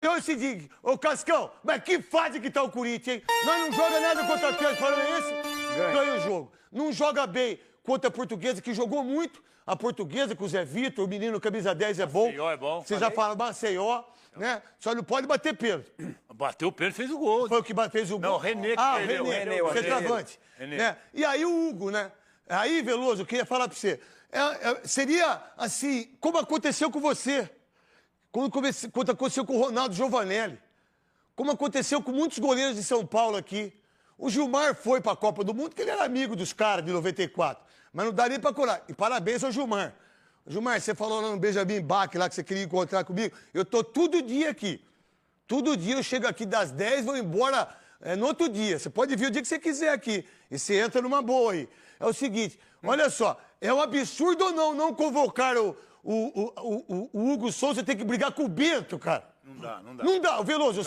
Então é o seguinte, ô Cascão, mas que fase que tá o Corinthians, hein? Nós não joga nada contra o Atlético Paranaense, ganha o jogo. Não joga bem contra a Portuguesa, que jogou muito. A Portuguesa com o Zé Vitor, o menino camisa 10 é bom. Maceió é bom. Você já fala Maceió, né? Só não pode bater pênalti. Bateu o pênalti, fez o gol. Foi o que fez o gol? Não, o René que perdeu. René, o centroavante. Né? E aí o Hugo, né? Aí, Veloso, eu queria falar pra você. Seria assim, como aconteceu com você. Quando aconteceu com o Ronaldo Giovanelli. Como aconteceu com muitos goleiros de São Paulo aqui. O Gilmar foi pra Copa do Mundo, porque ele era amigo dos caras de 94. Mas não dá nem pra curar. E parabéns ao Gilmar. Gilmar, você falou lá no Benjamin Bach, lá que você queria encontrar comigo. Eu tô todo dia aqui. Todo dia eu chego aqui das 10, vou embora no outro dia. Você pode vir o dia que você quiser aqui. E você entra numa boa aí. É o seguinte, olha só, é um absurdo ou não convocar o Hugo Souza ter que brigar com o Bento, cara? Não dá. Não dá, Veloso,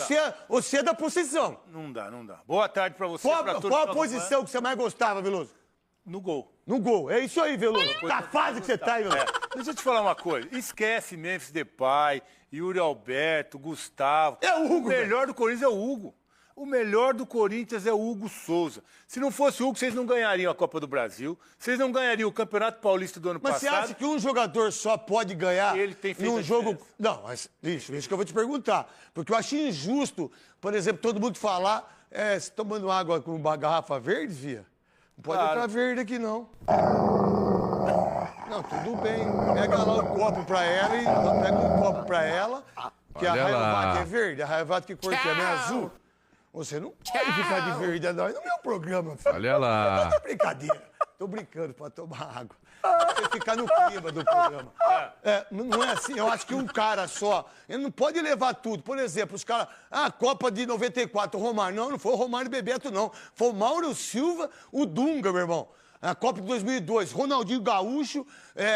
você é da posição. Não dá. Boa tarde pra você, pra todos. Qual a posição que você mais gostava, Veloso? No gol. No gol, é isso aí, Veloso. Tá fase que você tá aí, Veloso. Deixa eu te falar uma coisa. Esquece Memphis Depay, Yuri Alberto, Gustavo. É o Hugo. O melhor do Corinthians é o Hugo. O melhor do Corinthians é o Hugo Souza. Se não fosse o Hugo, vocês não ganhariam a Copa do Brasil. Vocês não ganhariam o Campeonato Paulista do ano passado. Mas você acha que um jogador só pode ganhar Ele tem feito num jogo... Não, mas isso que eu vou te perguntar. Porque eu acho injusto, por exemplo, todo mundo falar... você tomando água com uma garrafa verde, via? Não pode entrar verde aqui, não. Não, tudo bem. Pega lá o copo pra ela e pega um copo pra ela. Que a Raiovac é verde. A Raiovac que cor que é, não é azul? Você não pode ficar de verde no meu programa, filho. Olha lá. É brincadeira. Tô brincando pra tomar água. Pra você ficar no clima do programa. Não é assim. Eu acho que um cara só, ele não pode levar tudo. Por exemplo, os caras... Copa de 94, o Romário. Não foi o Romário e Bebeto, não. Foi o Mauro Silva, o Dunga, meu irmão. A Copa de 2002, Ronaldinho Gaúcho,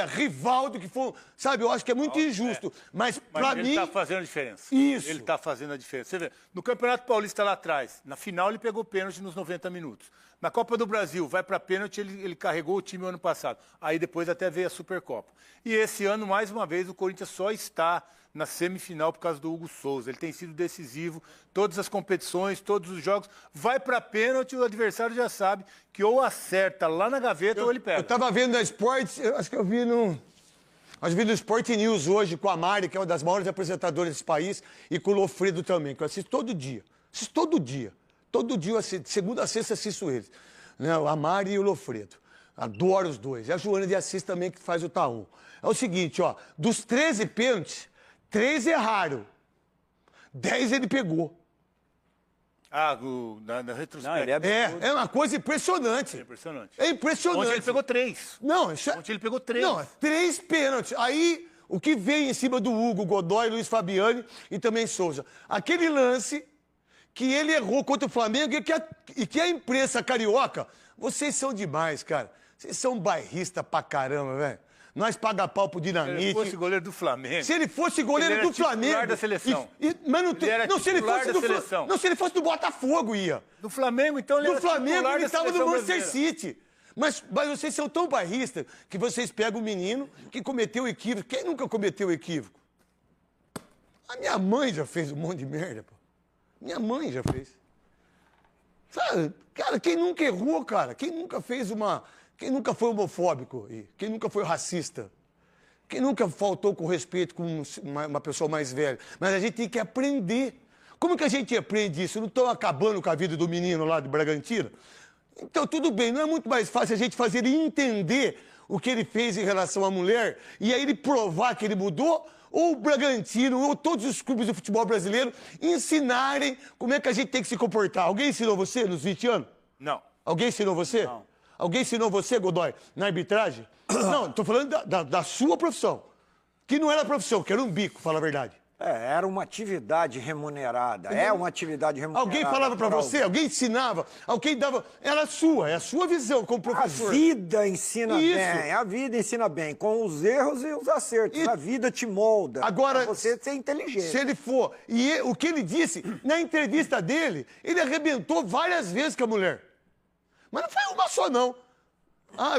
Rivaldo, que foi... Sabe, eu acho que é muito injusto. Mas pra mim... ele tá fazendo a diferença. Isso. Ele tá fazendo a diferença. Você vê, no Campeonato Paulista lá atrás, na final ele pegou pênalti nos 90 minutos. Na Copa do Brasil, vai pra pênalti, ele carregou o time ano passado. Aí depois até veio a Supercopa. E esse ano, mais uma vez, o Corinthians só está na semifinal por causa do Hugo Souza. Ele tem sido decisivo, todas as competições, todos os jogos. Vai pra pênalti, o adversário já sabe que ou acerta lá na gaveta ou ele pega. Eu tava vendo na Sports, acho que eu vi no... Acho que vi no Sport News hoje com a Mari, que é uma das maiores apresentadoras desse país, e com o Lofredo também, que eu assisto todo dia. Todo dia eu assisto, segunda a sexta assisto eles. Né? A Mari e o Lofredo. Adoro os dois. E a Joana de Assis também, que faz o Taum. É o seguinte, ó, dos 13 pênaltis, 3 erraram. 10 ele pegou. Na retrospectiva. É uma coisa impressionante. É impressionante. É impressionante. Ontem ele pegou 3. Não, Ontem ele pegou 3. Não, 3 pênaltis. Aí, o que vem em cima do Hugo, Godoy, Luiz Fabiani e também Souza? Aquele lance que ele errou contra o Flamengo e que a imprensa carioca... Vocês são demais, cara. Vocês são bairrista pra caramba, velho. Nós paga pau pro Dinamite. Se ele fosse goleiro do Flamengo. Se ele fosse goleiro do Flamengo. Titular da seleção. Mas não tem. Não, se ele fosse da seleção. Não, se ele fosse do Botafogo, ia. Do Flamengo, então ele do era Flamengo, ele estava no Manchester brasileira. City. Mas vocês são tão bairristas que vocês pegam o menino que cometeu equívoco. Quem nunca cometeu equívoco? A minha mãe já fez um monte de merda, pô. Minha mãe já fez. Sabe? Cara, quem nunca errou, cara? Quem nunca fez uma... Quem nunca foi homofóbico? Quem nunca foi racista? Quem nunca faltou com respeito com uma pessoa mais velha? Mas a gente tem que aprender. Como que a gente aprende isso? Não estão acabando com a vida do menino lá de Bragantina? Então, tudo bem, não é muito mais fácil a gente fazer ele entender o que ele fez em relação à mulher e aí ele provar que ele mudou? Ou o Bragantino, ou todos os clubes do futebol brasileiro ensinarem como é que a gente tem que se comportar? Alguém ensinou você nos 20 anos? Não. Alguém ensinou você? Não. Alguém ensinou você, Godoy, na arbitragem? Não, tô falando da sua profissão. Que não era profissão, que era um bico, fala a verdade. Era uma atividade remunerada. É uma atividade remunerada. Alguém falava pra você? Alguém ensinava? Alguém dava... Era sua, é a sua visão como professor. A vida ensina bem, a vida ensina bem, com os erros e os acertos. A vida te molda. Agora, pra você ser inteligente. Se ele for... E o que ele disse, na entrevista dele, ele arrebentou várias vezes com a mulher. Mas não foi uma só, não.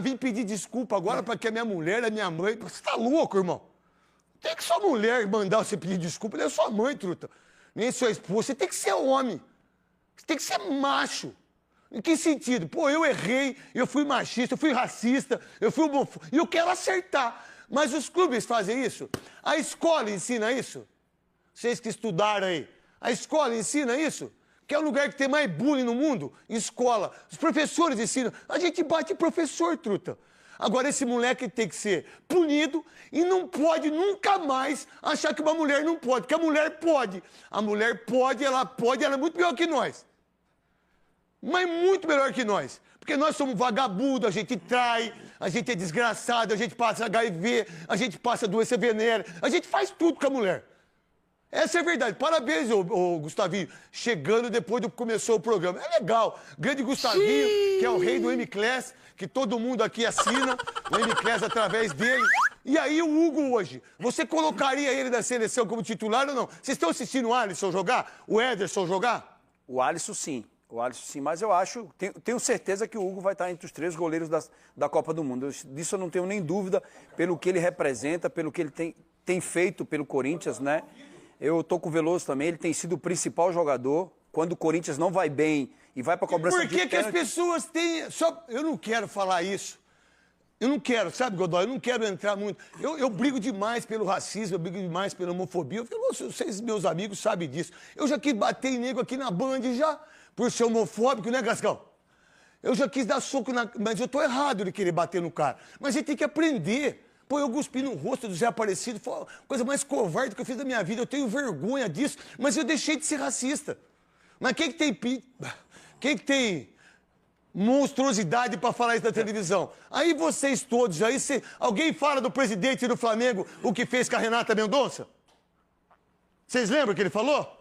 Vim pedir desculpa agora porque a minha mulher é minha mãe. Você tá louco, irmão? Tem que sua mulher mandar você pedir desculpa, ele é sua mãe, truta. nem sua esposa. Você tem que ser homem. Você tem que ser macho. Em que sentido? Pô, eu errei, eu fui machista, eu fui racista, eu fui homofóbico, e eu quero acertar. Mas os clubes fazem isso? A escola ensina isso? Vocês que estudaram aí, a escola ensina isso? Que é o lugar que tem mais bullying no mundo? Escola. Os professores ensinam. A gente bate professor, truta. Agora, esse moleque tem que ser punido e não pode nunca mais achar que uma mulher não pode, porque a mulher pode. A mulher pode, ela é muito melhor que nós. Mas muito melhor que nós. Porque nós somos vagabundos, a gente trai, a gente é desgraçado, a gente passa HIV, a gente passa doença venérea, a gente faz tudo com a mulher. Essa é a verdade. Parabéns, ô Gustavinho, chegando depois do que começou o programa. É legal. Grande Gustavinho, que é o rei do M-Class, que todo mundo aqui assina, o M-Class através dele. E aí o Hugo hoje, você colocaria ele na seleção como titular ou não? Vocês estão assistindo o Alisson jogar? O Ederson jogar? O Alisson, sim. O Alisson, sim. Mas eu acho, tenho certeza que o Hugo vai estar entre os 3 goleiros da Copa do Mundo. Disso eu não tenho nem dúvida, pelo que ele representa, pelo que ele tem feito pelo Corinthians, né? Eu tô com o Veloso também, ele tem sido o principal jogador. Quando o Corinthians não vai bem e vai pra cobrança de pênalti... Por que as pessoas têm... Eu não quero falar isso. Eu não quero, sabe, Godoy? Eu não quero entrar muito... Eu brigo demais pelo racismo, eu brigo demais pela homofobia. Vocês, meus amigos, sabem disso. Eu já quis bater em nego aqui na Band já, por ser homofóbico, né, Gascão? Eu já quis dar soco na... Mas eu tô errado de querer bater no cara. Mas a gente tem que aprender... Pô, eu cuspi no rosto do Zé Aparecido, foi a coisa mais covarde que eu fiz da minha vida. Eu tenho vergonha disso, mas eu deixei de ser racista. Mas quem que tem monstruosidade para falar isso na televisão? Aí vocês todos, alguém fala do presidente do Flamengo, o que fez com a Renata Mendonça? Vocês lembram o que ele falou?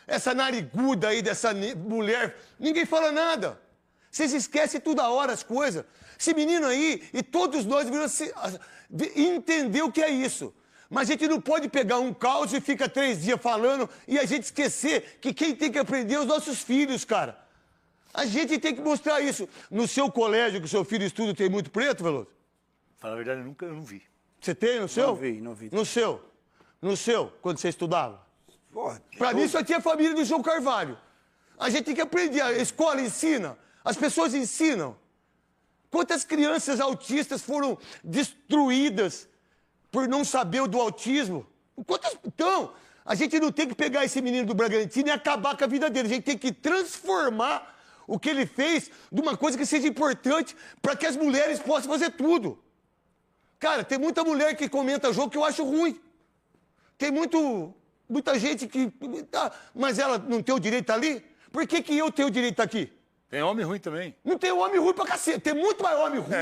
Essa nariguda aí dessa mulher, ninguém fala nada. Vocês esquecem toda hora as coisas. Esse menino aí, e todos nós devemos entender o que é isso. Mas a gente não pode pegar um caos e fica 3 dias falando e a gente esquecer que quem tem que aprender é os nossos filhos, cara. A gente tem que mostrar isso. No seu colégio, que o seu filho estuda, tem muito preto, Veloso? Fala a verdade, eu não vi. Você tem no seu? Não vi. No seu, quando você estudava? Pra mim só tinha a família do João Carvalho. A gente tem que aprender, a escola ensina, as pessoas ensinam. Quantas crianças autistas foram destruídas por não saber do autismo? Então, a gente não tem que pegar esse menino do Bragantino e acabar com a vida dele. A gente tem que transformar o que ele fez de uma coisa que seja importante para que as mulheres possam fazer tudo. Cara, tem muita mulher que comenta jogo que eu acho ruim. Tem muita gente que... mas ela não tem o direito ali? Por que eu tenho o direito aqui? Tem homem ruim também. Não tem homem ruim pra cacete, tem muito mais homem ruim.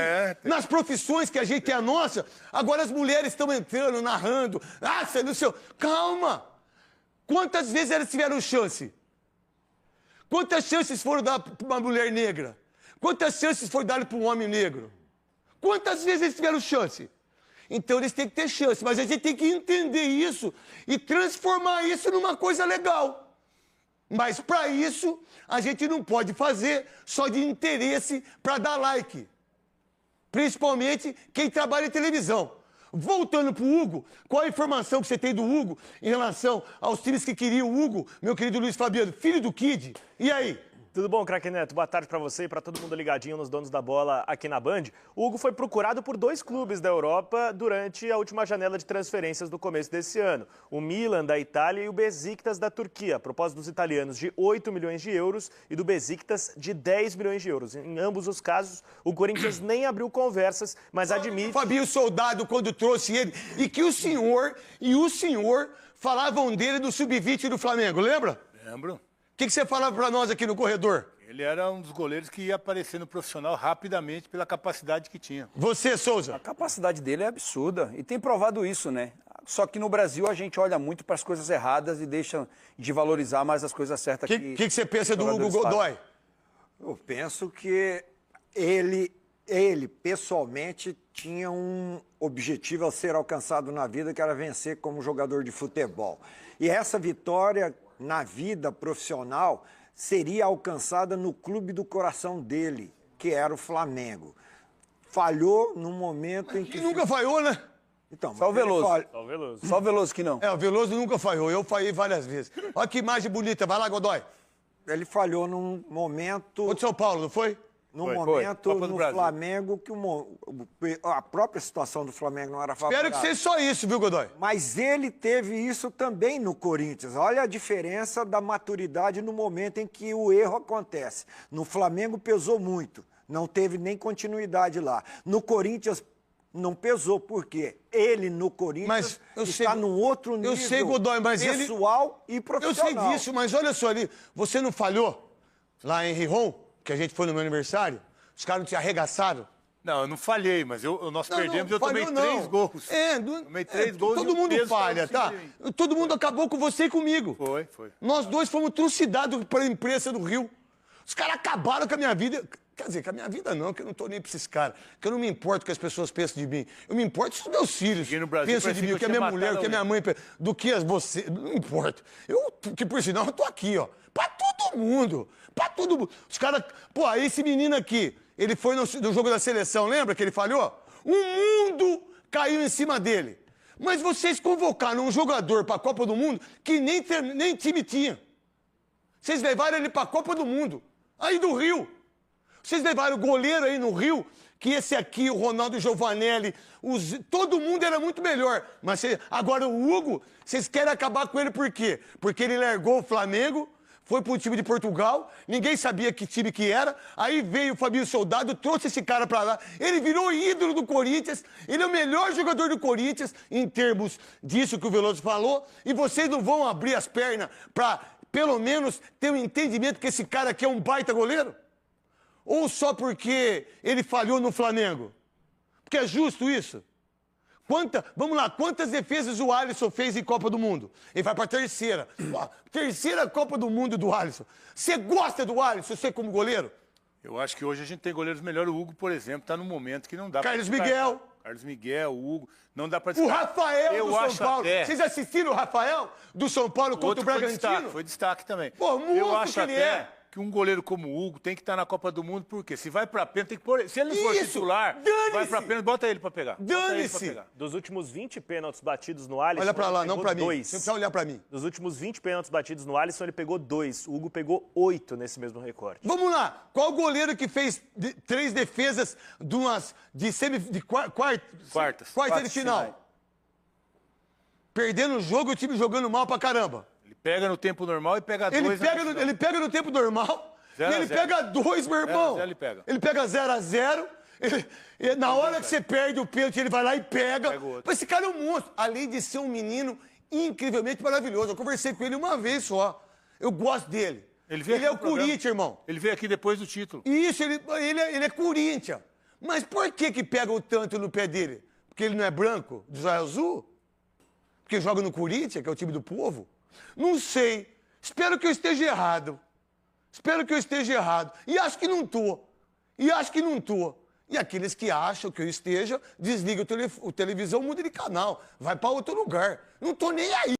Nas profissões que a gente tem a nossa, agora as mulheres estão entrando, narrando. Você não sei. Calma! Quantas vezes elas tiveram chance? Quantas chances foram dadas pra uma mulher negra? Quantas chances foram dadas para um homem negro? Quantas vezes eles tiveram chance? Então eles têm que ter chance, mas a gente tem que entender isso e transformar isso numa coisa legal. Mas para isso, a gente não pode fazer só de interesse para dar like. Principalmente quem trabalha em televisão. Voltando para o Hugo, qual a informação que você tem do Hugo em relação aos times que queriam o Hugo, meu querido Luiz Fabiano, filho do Kid? E aí? Tudo bom, craque Neto? Boa tarde para você e para todo mundo ligadinho nos Donos da Bola aqui na Band. O Hugo foi procurado por 2 clubes da Europa durante a última janela de transferências do começo desse ano. O Milan, da Itália, e o Besiktas, da Turquia. A propósito dos italianos, de 8 milhões de euros e do Besiktas, de 10 milhões de euros. Em ambos os casos, o Corinthians nem abriu conversas, mas admite... Fabinho Soldado, quando trouxe ele, e que o senhor falavam dele do Sub-20 do Flamengo, lembra? Lembro. O que você falava para nós aqui no corredor? Ele era um dos goleiros que ia aparecer no profissional rapidamente pela capacidade que tinha. Você, Souza? A capacidade dele é absurda e tem provado isso, né? Só que no Brasil a gente olha muito para as coisas erradas e deixa de valorizar mais as coisas certas que... O que você pensa do Hugo Godoy? Eu penso que ele, pessoalmente, tinha um objetivo a ser alcançado na vida, que era vencer como jogador de futebol. E essa vitória na vida profissional seria alcançada no clube do coração dele, que era o Flamengo. Falhou no momento em que... Nunca falhou, né? Então, Só o Veloso. Só o Veloso. Só o Veloso que não. É, o Veloso nunca falhou, eu falhei várias vezes. Olha que imagem bonita, vai lá, Godoy. Ele falhou num momento... Foi de São Paulo, não foi? No Foi. momento Copa do no Brasil. Flamengo que a própria situação do Flamengo não era favorável. Espero que seja só isso, viu, Godoy? Mas ele teve isso também no Corinthians. Olha a diferença da maturidade no momento em que o erro acontece. No Flamengo pesou muito, não teve nem continuidade lá. No Corinthians não pesou, por quê? Ele no Corinthians Mas eu está sei- num outro nível eu sei, Godoy, mas ele- pessoal e Eu profissional. sei disso, mas olha só ali, você não falhou lá em Rijon, que a gente foi no meu aniversário? Os caras não te arregaçaram? Não, eu não falhei, mas nós Não, perdemos e não, eu tomei falhou, não. 3 gols. Tomei 3 gols e todo o mundo peso falha, tava tá? em cima de mim. Todo mundo acabou com você e comigo. Foi. Nós dois fomos trucidados pela imprensa do Rio. Os caras acabaram com a minha vida. Quer dizer, com a minha vida não, que eu não tô nem pra esses caras. Que eu não me importo o que as pessoas pensam de mim. Eu me importo se os meus filhos Cheguei no Brasil, pensam de parecia mim, o que que a eu minha tinha mulher, o que a minha matado mãe pensa, do que as você. Não importa. Que por sinal eu tô aqui, ó. Pra todo mundo. Pra todo mundo. Os caras. Pô, aí esse menino aqui, ele foi no jogo da seleção, lembra que ele falhou? O mundo caiu em cima dele. Mas vocês convocaram um jogador pra Copa do Mundo que nem time tinha. Vocês levaram ele pra Copa do Mundo. Aí do Rio. Vocês levaram o goleiro aí no Rio, que esse aqui, o Ronaldo Giovanelli, todo mundo era muito melhor. Mas agora o Hugo, vocês querem acabar com ele por quê? Porque ele largou o Flamengo, foi pro time de Portugal, ninguém sabia que time que era, aí veio o Fabinho Soldado, trouxe esse cara pra lá, ele virou ídolo do Corinthians, ele é o melhor jogador do Corinthians, em termos disso que o Veloso falou, e vocês não vão abrir as pernas pra, pelo menos, ter um entendimento que esse cara aqui é um baita goleiro? Ou só porque ele falhou no Flamengo? Porque é justo isso? Vamos lá, quantas defesas o Alisson fez em Copa do Mundo? Ele vai para a terceira. Ó, terceira Copa do Mundo do Alisson. Você gosta do Alisson, você como goleiro? Eu acho que hoje a gente tem goleiros melhores. O Hugo, por exemplo, está num momento que não dá Carlos pra descartar. Miguel. Carlos Miguel, o Hugo, não dá para O descartar. Rafael Eu do São acho Paulo. até- Vocês assistiram o Rafael do São Paulo contra Outro o Bragantino? foi destaque também. Pô, monstro eu acho que ele até é. que um goleiro como o Hugo tem que estar na Copa do Mundo, porque se vai pra pênalti, tem que pôr. Se ele não for Isso, titular, dane-se. vai pra pênalti, bota ele pra pegar. Bota ele pra Dane-se. pegar. Dos últimos 20 pênaltis batidos no Alisson, Olha pra lá, ele não pegou pra mim. 2. Você precisa olhar pra mim. Dos últimos 20 pênaltis batidos no Alisson, ele pegou 2. O Hugo pegou 8 nesse mesmo recorte. Vamos lá. Qual goleiro que fez 3 defesas quartas de Quartas final? finais. Perdendo o jogo e o time jogando mal pra caramba. Ele pega no tempo normal e pega Ele dois. na pega, final. ele pega no tempo normal Zero e a ele zero. pega 2, meu irmão. 0 a 0 ele pega. Ele pega 0-0. Na hora que você perde o pênalti, ele vai lá e pega. Pega o outro. Mas esse cara é um monstro. Além de ser um menino incrivelmente maravilhoso. Eu conversei com ele uma vez só. Eu gosto dele. Ele veio Ele aqui é no o programa. Corinthians, irmão. Ele veio aqui depois do título. Isso, ele é Corinthians. Mas por que pega o tanto no pé dele? Porque ele não é branco, do Zóio Azul? Porque joga no Corinthians, que é o time do povo? Não sei. Espero que eu esteja errado. Espero que eu esteja errado. E acho que não tô. E aqueles que acham que eu esteja, desliga o televisão, muda de canal. Vai para outro lugar. Não tô nem aí.